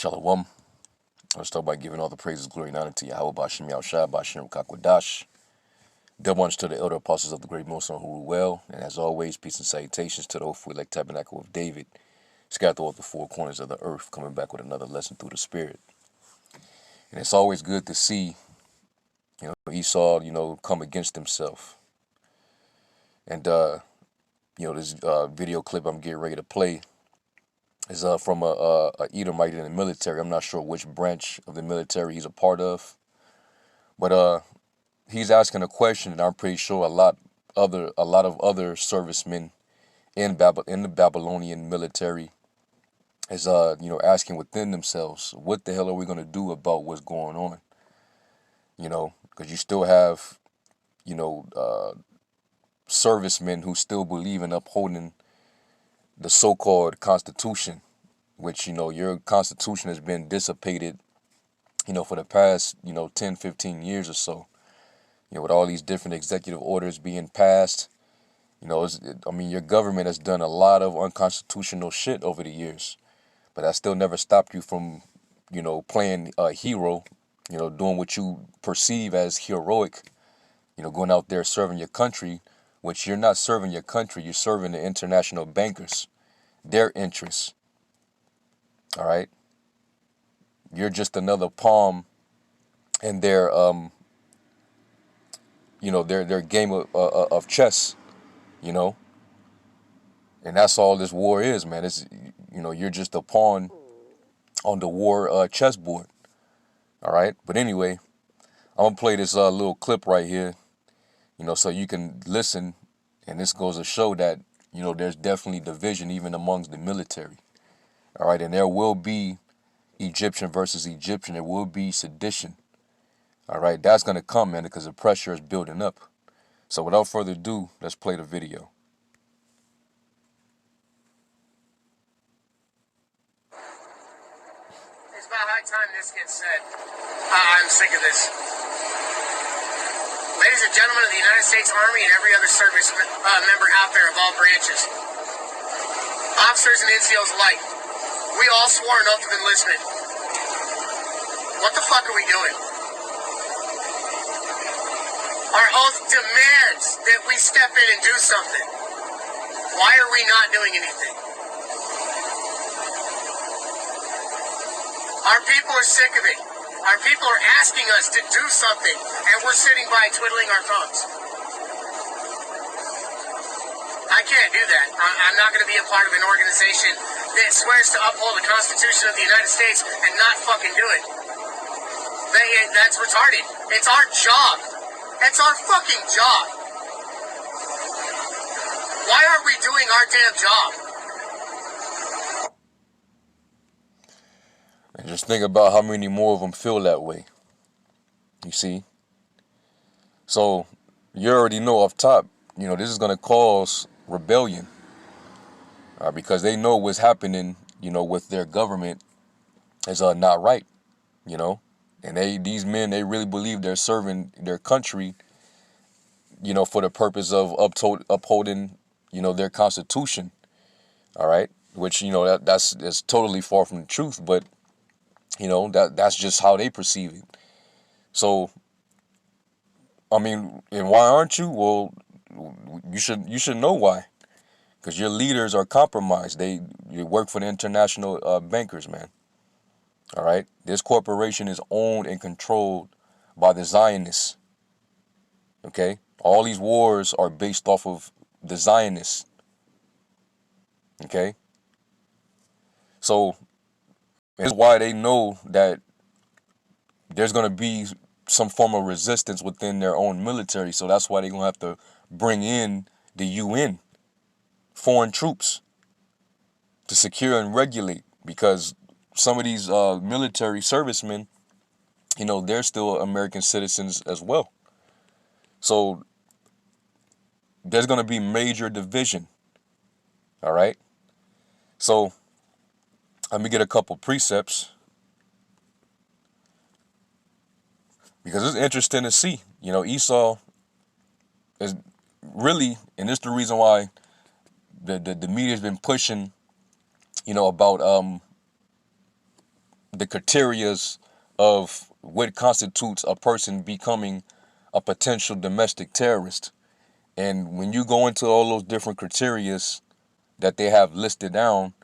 Shalom. I'll start by giving all the praises, glory, and honor to Yahweh, Bashem Yahushua, Bashem Kakwadash. Double honors to the elder apostles of the great Most High who rule well. And as always, peace and salutations to the hopeful elect tabernacle of David, scattered throughout the four corners of the earth, coming back with another lesson through the Spirit. And it's always good to see, Esau, come against himself. And, this video clip I'm getting ready to play is from a Edomite in the military. I'm not sure which branch of the military he's a part of, but he's asking a question that I'm pretty sure a lot of other servicemen in the Babylonian military is asking within themselves, what the hell are we going to do about what's going on? Because you still have servicemen who still believe in upholding the so-called Constitution, which, your Constitution has been dissipated, for the past, 10, 15 years or so, with all these different executive orders being passed. Your government has done a lot of unconstitutional shit over the years, but that still never stopped you from, playing a hero, doing what you perceive as heroic, going out there serving your country, which you're not serving your country, you're serving the international bankers, their interests. All right. You're just another pawn in their, their game of chess, and that's all this war is, man. It's, you're just a pawn on the war chessboard. All right. But anyway, I'm going to play this little clip right here, so you can listen. And this goes to show that, there's definitely division even amongst the military. All right. And there will be Egyptian versus Egyptian. There will be sedition. All right. That's going to come, man, because the pressure is building up. So without further ado, let's play the video. It's about high time this gets said. I'm sick of this. Ladies and gentlemen of the United States Army and every other service member out there of all branches, officers and NCOs alike, we all swore an oath of enlistment. What the fuck are we doing? Our oath demands that we step in and do something. Why are we not doing anything? Our people are sick of it. Our people are asking us to do something, and we're sitting by twiddling our thumbs. I can't do that. I'm not going to be a part of an organization that swears to uphold the Constitution of the United States and not fucking do it. That's retarded. It's our job. It's our fucking job. Why aren't we doing our damn job? And just think about how many more of them feel that way. You see? So you already know off top, this is going to cause rebellion. Because they know what's happening, with their government is not right, And these men, they really believe they're serving their country, for the purpose of upholding, their Constitution. All right. Which, that's totally far from the truth. But, that's just how they perceive it. So, and why aren't you? Well, you should know why. Because your leaders are compromised. You work for the international bankers, man. All right. This corporation is owned and controlled by the Zionists. Okay. All these wars are based off of the Zionists. Okay. So that's why they know that there's going to be some form of resistance within their own military. So that's why they're going to have to bring in the UN, foreign troops, to secure and regulate, because some of these military servicemen, they're still American citizens as well. So there's going to be major division. All right. So let me get a couple precepts, because it's interesting to see, Esau is really, and this is the reason why the media's been pushing, about the criterias of what constitutes a person becoming a potential domestic terrorist. And when you go into all those different criterias that they have listed down,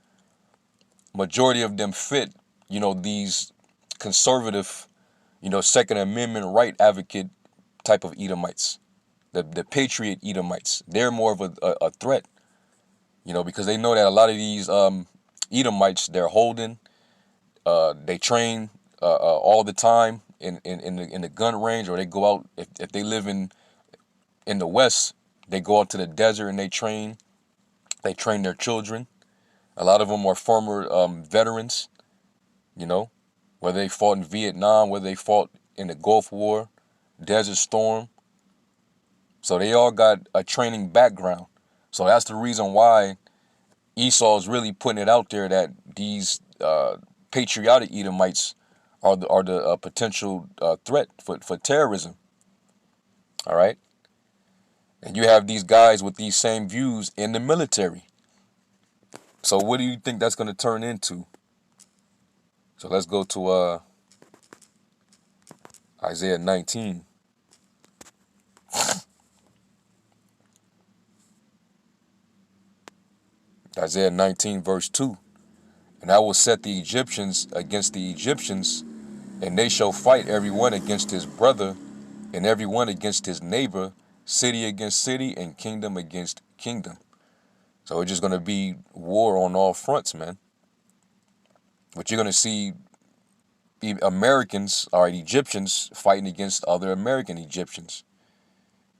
majority of them fit, these conservative, Second Amendment right advocate type of Edomites, the patriot Edomites. They're more of a threat, because they know that a lot of these Edomites, they're holding, they train all the time in the gun range, or they go out, if they live in the West, they go out to the desert and they train their children. A lot of them are former veterans, whether they fought in Vietnam, whether they fought in the Gulf War, Desert Storm. So they all got a training background. So that's the reason why Esau is really putting it out there that these patriotic Edomites are the potential threat for terrorism. All right. And you have these guys with these same views in the military. So what do you think that's going to turn into? So let's go to Isaiah 19. Isaiah 19 verse 2. And I will set the Egyptians against the Egyptians, and they shall fight every one against his brother, and every one against his neighbor, city against city, and kingdom against kingdom. So it's just going to be war on all fronts, man. But you're going to see Americans, or Egyptians, fighting against other American Egyptians.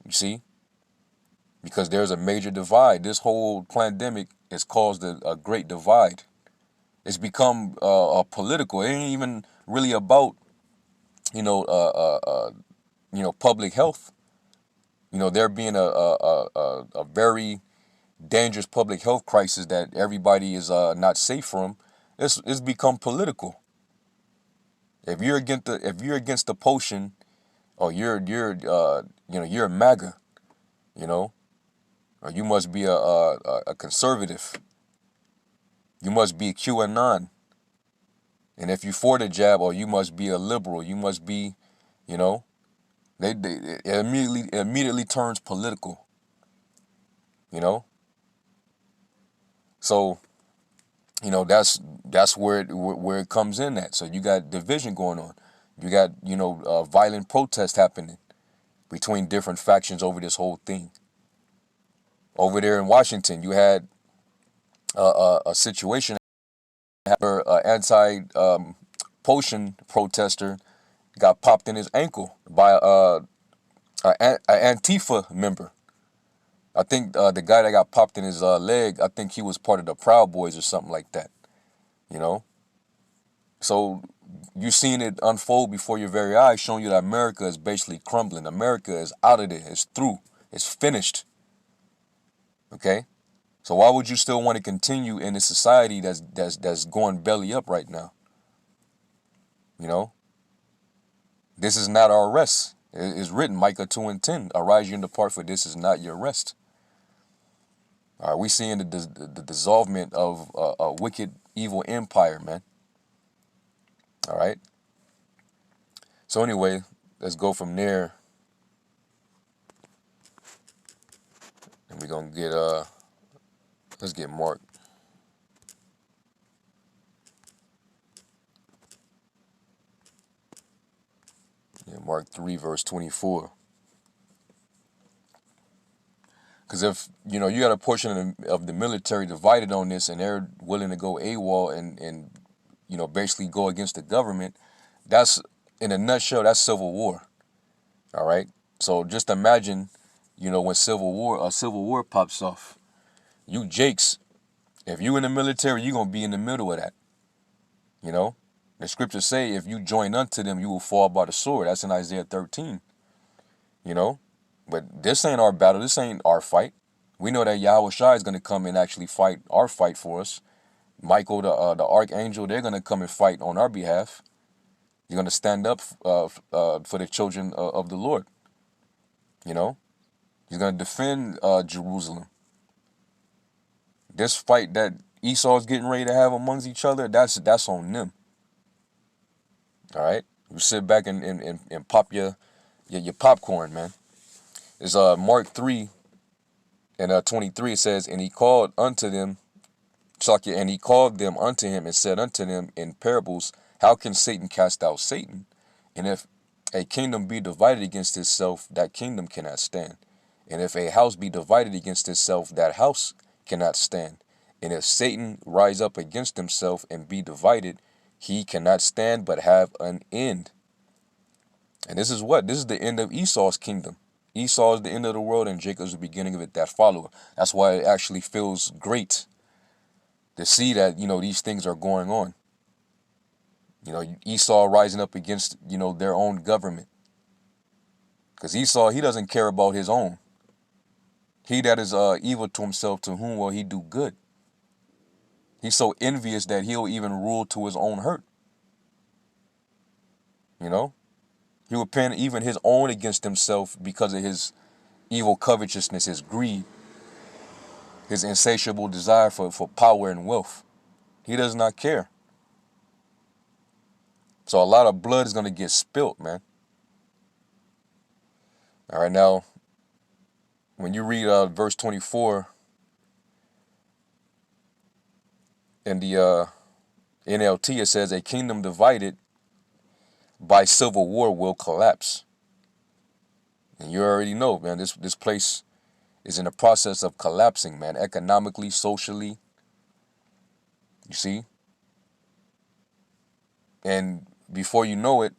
You see? Because there's a major divide. This whole pandemic has caused a great divide. It's become political. It ain't even really about, public health. There being a very dangerous public health crisis that everybody is not safe from. It's become political. If you're against the potion, or you're a MAGA, or you must be a conservative. You must be a QAnon. And if you for the jab, or you must be a liberal. You must be, it immediately turns political. So, that's where it comes in at. So you got division going on. You got, violent protests happening between different factions over this whole thing. Over there in Washington, you had a situation where an anti-potion protester got popped in his ankle by an Antifa member. I think the guy that got popped in his leg, I think he was part of the Proud Boys or something like that. So you're seeing it unfold before your very eyes, showing you that America is basically crumbling. America is out of there. It's through. It's finished. Okay? So why would you still want to continue in a society that's going belly up right now? This is not our rest. It's written, Micah 2:10, arise you and depart, for this is not your rest. All right, we seeing the dissolvement of a wicked, evil empire, man. All right. So anyway, let's go from there, and we're gonna get let's get Mark. Yeah, Mark 3 verse 24. Because if you got a portion of the military divided on this, and they're willing to go AWOL and basically go against the government, that's, in a nutshell, that's civil war. All right. So just imagine, when a civil war pops off. You Jakes, if you in the military, you're gonna be in the middle of that. The scriptures say, if you join unto them, you will fall by the sword. That's in Isaiah 13. But this ain't our battle. This ain't our fight. We know that Yahweh Shai is gonna come and actually fight our fight for us. Michael, the archangel, they're gonna come and fight on our behalf. You're gonna stand up for the children of the Lord. He's gonna defend Jerusalem. This fight that Esau's getting ready to have amongst each other, that's on them. All right, you sit back and pop your popcorn, man. It's Mark 3 and 23. It says, and he called unto them, and he called them unto him and said unto them in parables, how can Satan cast out Satan? And if a kingdom be divided against itself, that kingdom cannot stand. And if a house be divided against itself, that house cannot stand. And if Satan rise up against himself and be divided, he cannot stand but have an end. And this is what? This is the end of Esau's kingdom. Esau is the end of the world and Jacob is the beginning of it, that follower. That's why it actually feels great to see that, these things are going on. Esau rising up against, their own government. Because Esau, he doesn't care about his own. He that is evil to himself, to whom will he do good? He's so envious that he'll even rule to his own hurt. He would pin even his own against himself because of his evil covetousness, his greed, his insatiable desire for power and wealth. He does not care. So a lot of blood is going to get spilt, man. All right, now, when you read verse 24 in the NLT, it says, a kingdom divided by civil war will collapse. And you already know, man, this place is in the process of collapsing, man, economically, socially. You see? And before you know it,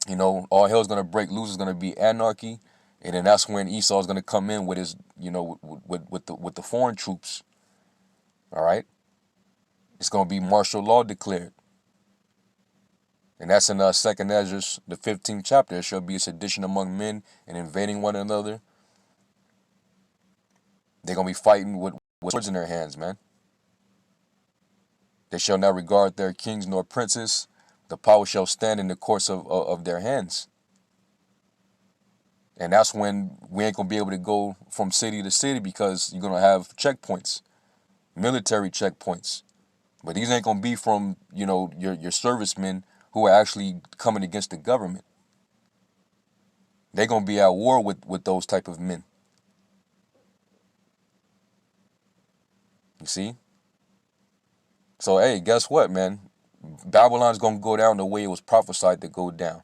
all hell's going to break loose. Is going to be anarchy. And then that's when Esau's going to come in with his, with the foreign troops. All right? It's going to be martial law declared. And that's in 2nd Ezra, the 15th chapter. There shall be a sedition among men and invading one another. They're going to be fighting with swords in their hands, man. They shall not regard their kings nor princes. The power shall stand in the course of their hands. And that's when we ain't going to be able to go from city to city because you're going to have checkpoints, military checkpoints. But these ain't going to be from, your servicemen who are actually coming against the government. They're going to be at war with those type of men. You see? So, hey, guess what, man? Babylon's going to go down the way it was prophesied to go down.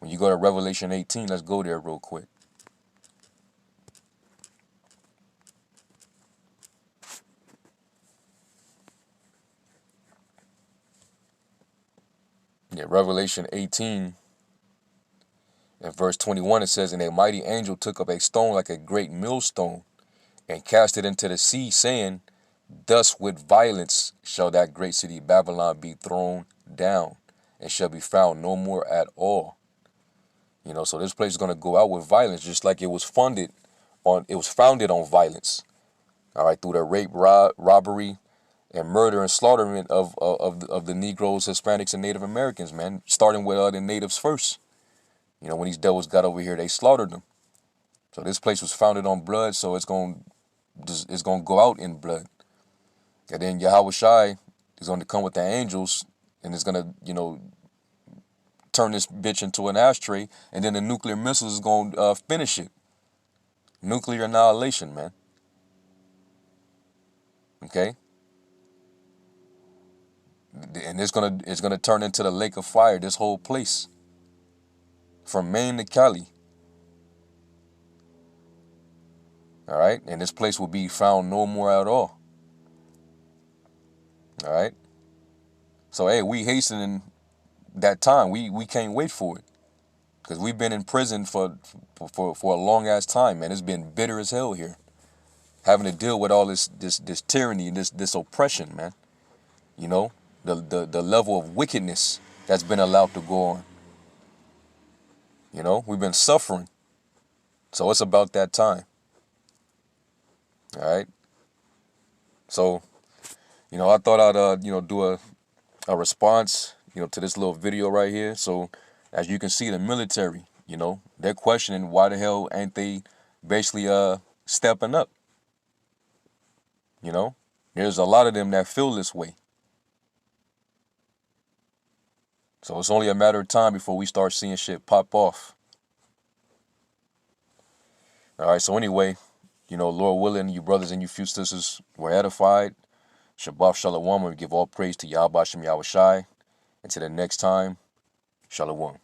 When you go to Revelation 18, let's go there real quick. Yeah, Revelation 18 and verse 21, it says, and a mighty angel took up a stone like a great millstone and cast it into the sea, saying, thus with violence shall that great city Babylon be thrown down, and shall be found no more at all. So this place is going to go out with violence, just like it was founded on violence. All right, through the rape, robbery, and murder and slaughterment of the Negroes, Hispanics, and Native Americans, man. Starting with the natives first. When these devils got over here, they slaughtered them. So this place was founded on blood, so it's going to go out in blood. And then Yahweh Shai is going to come with the angels, and it's going to, turn this bitch into an ashtray, and then the nuclear missiles is going to finish it. Nuclear annihilation, man. Okay? And it's gonna turn into the lake of fire, this whole place. From Maine to Cali. All right? And this place will be found no more at all. All right? So, hey, we hastening that time. We can't wait for it. Because we've been in prison for a long-ass time, man. It's been bitter as hell here. Having to deal with all this tyranny and this oppression, man. The level of wickedness that's been allowed to go on. We've been suffering. So it's about that time. All right. So, I thought I'd, do a response, to this little video right here. So as you can see, the military, they're questioning why the hell ain't they basically stepping up. There's a lot of them that feel this way. So it's only a matter of time before we start seeing shit pop off. All right, so anyway, Lord willing, you brothers and you few sisters were edified. Shabbat Shalom, and we give all praise to Yahweh Shem Yahweh Shai. Until the next time, Shalom.